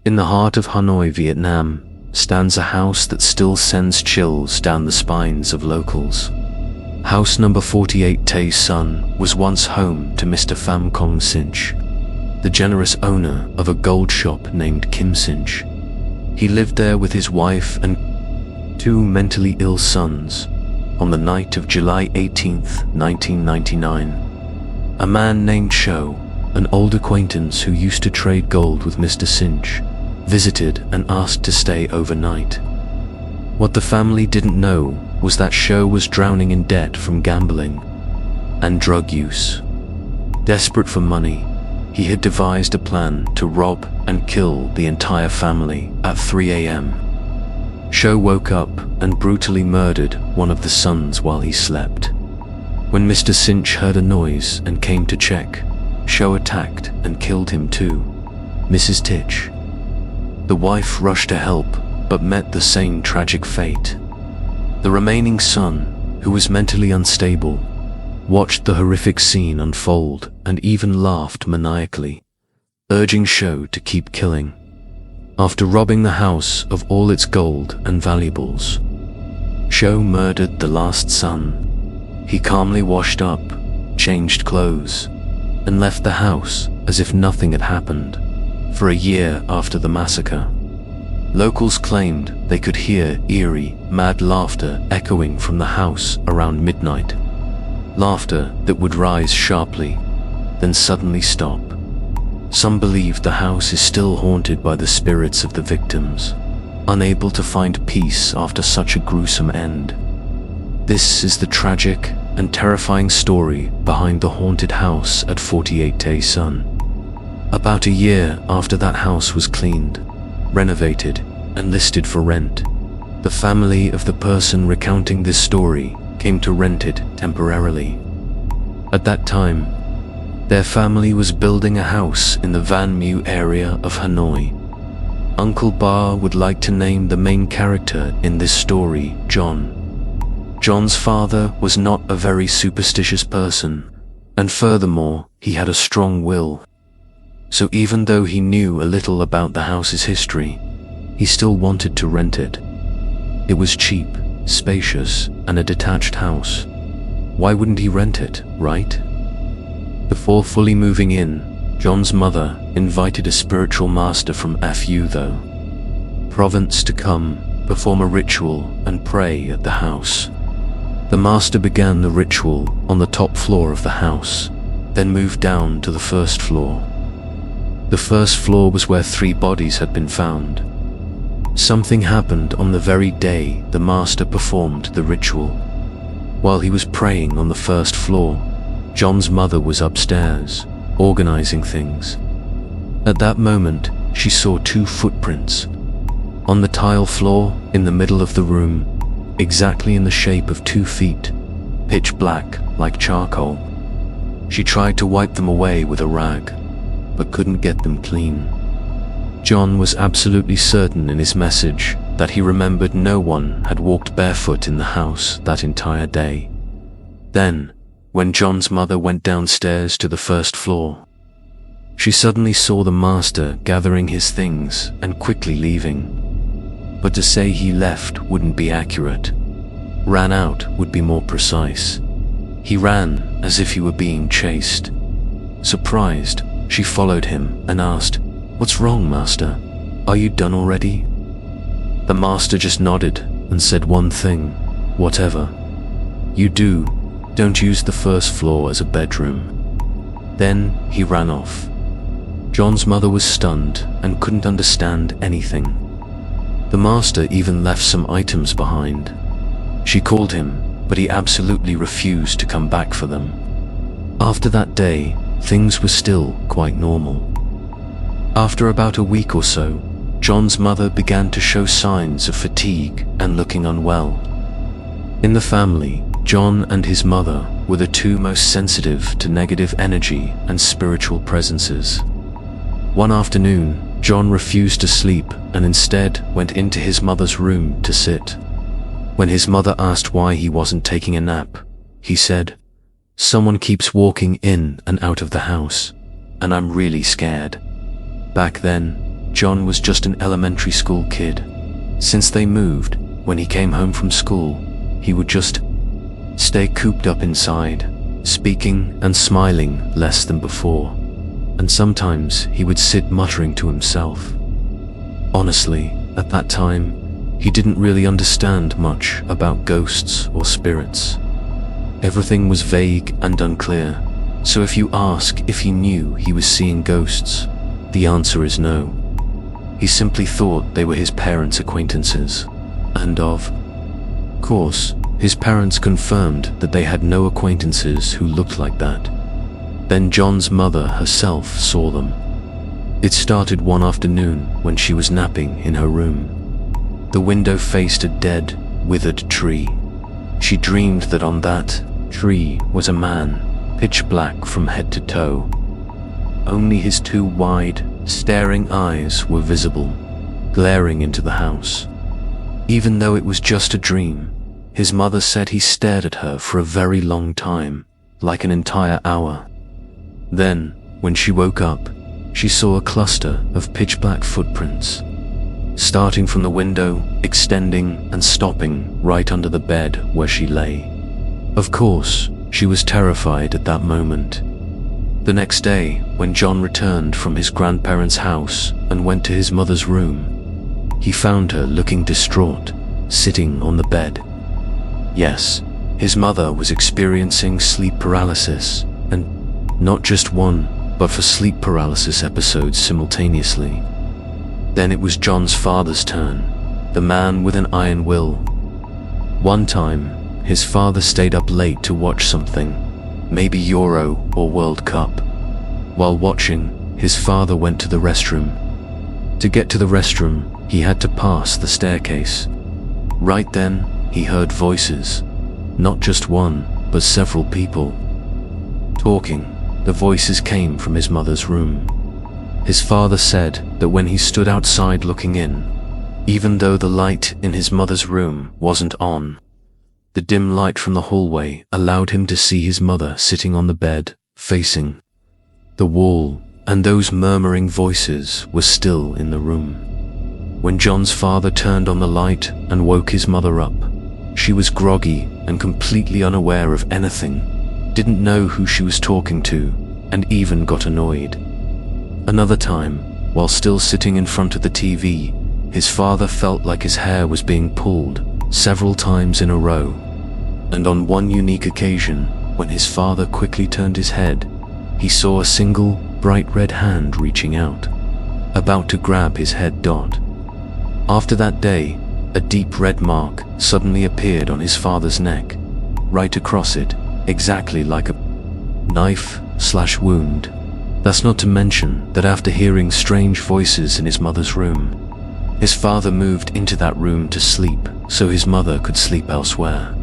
In the heart of Hanoi, Vietnam, stands a house that still sends chills down the spines of locals. House number 48 Tay Son was once home to Mr. Pham Kong Sinch, the generous owner of a gold shop named Kim Sinh. He lived there with his wife and 2 mentally ill sons. On the night of July 18th, 1999, a man named Cho, an old acquaintance who used to trade gold with Mr. Sinch, visited and asked to stay overnight. What the family didn't know was that Cho was drowning in debt from gambling and drug use. Desperate for money, he had devised a plan to rob and kill the entire family at 3 a.m. Cho woke up and brutally murdered one of the sons while he slept. When Mr. Sinch heard a noise and came to check, Cho attacked and killed him too. Mrs. Titch, the wife, rushed to help but met the same tragic fate. The remaining son, who was mentally unstable, watched the horrific scene unfold and even laughed maniacally, urging Cho to keep killing. After robbing the house of all its gold and valuables, Cho murdered the last son. He calmly washed up, changed clothes, and left the house as if nothing had happened. For a year after the massacre, locals claimed they could hear eerie, mad laughter echoing from the house around midnight. Laughter that would rise sharply, then suddenly stop. Some believed the house is still haunted by the spirits of the victims, unable to find peace after such a gruesome end. This is the tragic and terrifying story behind the haunted house at 48 Tay Son. About a year after that house was cleaned, renovated, and listed for rent, the family of the person recounting this story came to rent it temporarily. At that time, their family was building a house in the Van Mu area of Hanoi. Uncle Bar would like to name the main character in this story John. John's father was not a very superstitious person, and furthermore, he had a strong will. So even though he knew a little about the house's history, he still wanted to rent it. It was cheap, spacious, and a detached house. Why wouldn't he rent it, right? Before fully moving in, John's mother invited a spiritual master from Fu, though, province, to come, perform a ritual, and pray at the house. The master began the ritual on the top floor of the house, then moved down to the first floor. The first floor was where 3 bodies had been found. Something happened on the very day the master performed the ritual. While he was praying on the first floor, John's mother was upstairs, organizing things. At that moment, she saw 2 footprints on the tile floor in the middle of the room, exactly in the shape of 2 feet, pitch black like charcoal. She tried to wipe them away with a rag, but couldn't get them clean. John was absolutely certain in his message that he remembered no one had walked barefoot in the house that entire day. Then, when John's mother went downstairs to the first floor, she suddenly saw the master gathering his things and quickly leaving. But to say he left wouldn't be accurate. Ran out would be more precise. He ran as if he were being chased. Surprised, she followed him and asked, "What's wrong, master? Are you done already?" The master just nodded and said one thing, "Whatever you do, don't use the first floor as a bedroom." Then he ran off. John's mother was stunned and couldn't understand anything. The master even left some items behind. She called him, but he absolutely refused to come back for them. After that day, things were still quite normal. After about a week or so, John's mother began to show signs of fatigue and looking unwell. In the family, John and his mother were the 2 most sensitive to negative energy and spiritual presences. One afternoon, John refused to sleep and instead went into his mother's room to sit. When his mother asked why he wasn't taking a nap, he said, "Someone keeps walking in and out of the house, and I'm really scared." Back then, John was just an elementary school kid. Since they moved, when he came home from school, he would just stay cooped up inside, speaking and smiling less than before. And sometimes he would sit muttering to himself. Honestly, at that time, he didn't really understand much about ghosts or spirits. Everything was vague and unclear, so if you ask if he knew he was seeing ghosts, the answer is no. He simply thought they were his parents' acquaintances, and of course, his parents confirmed that they had no acquaintances who looked like that. Then John's mother herself saw them. It started one afternoon when she was napping in her room. The window faced a dead, withered tree. She dreamed that on that tree was a man, pitch black from head to toe. Only his two wide, staring eyes were visible, glaring into the house. Even though it was just a dream, his mother said he stared at her for a very long time, like an entire hour. Then, when she woke up, she saw a cluster of pitch-black footprints, starting from the window, extending and stopping right under the bed where she lay. Of course, she was terrified at that moment. The next day, when John returned from his grandparents' house and went to his mother's room, he found her looking distraught, sitting on the bed. Yes, his mother was experiencing sleep paralysis, and not just one, but for sleep paralysis episodes simultaneously. Then it was John's father's turn, the man with an iron will. One time, his father stayed up late to watch something, maybe Euro or World Cup. While watching, his father went to the restroom. To get to the restroom, he had to pass the staircase. Right then, he heard voices, not just one, but several people talking. The voices came from his mother's room. His father said that when he stood outside looking in, even though the light in his mother's room wasn't on, the dim light from the hallway allowed him to see his mother sitting on the bed, facing the wall, and those murmuring voices were still in the room. When John's father turned on the light and woke his mother up, she was groggy and completely unaware of anything, didn't know who she was talking to, and even got annoyed. Another time, while still sitting in front of the TV, his father felt like his hair was being pulled several times in a row. And on one unique occasion, when his father quickly turned his head, he saw a single, bright red hand reaching out, about to grab his head dot. After that day, a deep red mark suddenly appeared on his father's neck, right across it, exactly like a knife/wound. That's not to mention that after hearing strange voices in his mother's room, his father moved into that room to sleep so his mother could sleep elsewhere.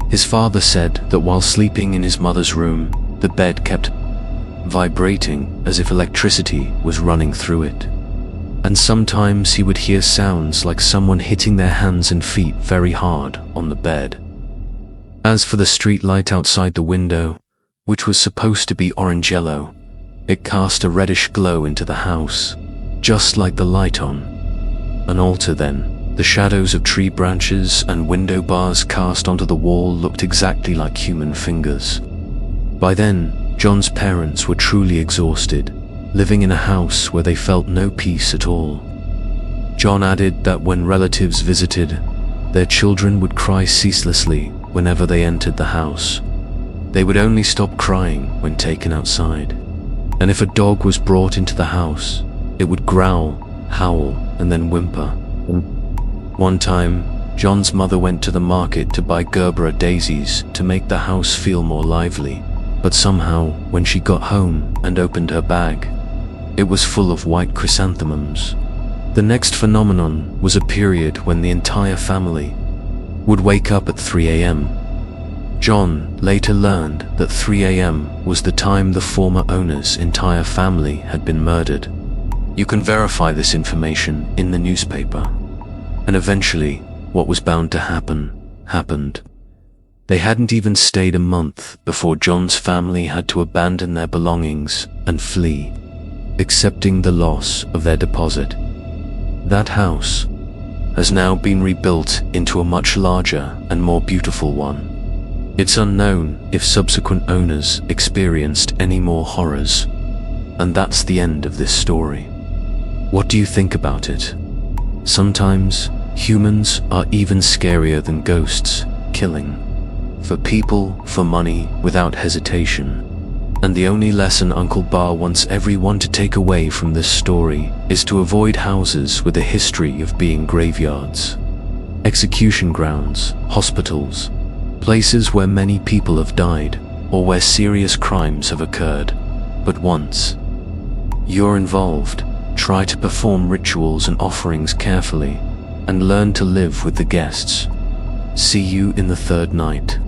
His father said that while sleeping in his mother's room, the bed kept vibrating as if electricity was running through it. And sometimes he would hear sounds like someone hitting their hands and feet very hard on the bed. As for the street light outside the window, which was supposed to be orange-yellow, it cast a reddish glow into the house, just like the light on an altar. Then, the shadows of tree branches and window bars cast onto the wall looked exactly like human fingers. By then, John's parents were truly exhausted, living in a house where they felt no peace at all. John added that when relatives visited, their children would cry ceaselessly whenever they entered the house. They would only stop crying when taken outside. And if a dog was brought into the house, it would growl, howl, and then whimper. One time, John's mother went to the market to buy Gerbera daisies to make the house feel more lively, but somehow, when she got home and opened her bag, it was full of white chrysanthemums. The next phenomenon was a period when the entire family would wake up at 3 a.m. John later learned that 3 a.m. was the time the former owner's entire family had been murdered. You can verify this information in the newspaper. And eventually, what was bound to happen, happened. They hadn't even stayed a month before John's family had to abandon their belongings and flee, accepting the loss of their deposit. That house has now been rebuilt into a much larger and more beautiful one. It's unknown if subsequent owners experienced any more horrors. And that's the end of this story. What do you think about it? Sometimes humans are even scarier than ghosts, killing for people, for money, without hesitation. And the only lesson Uncle Bar wants everyone to take away from this story is to avoid houses with a history of being graveyards, execution grounds, hospitals, places where many people have died or where serious crimes have occurred. But once you're involved, try to perform rituals and offerings carefully and learn to live with the guests. See you in the third night.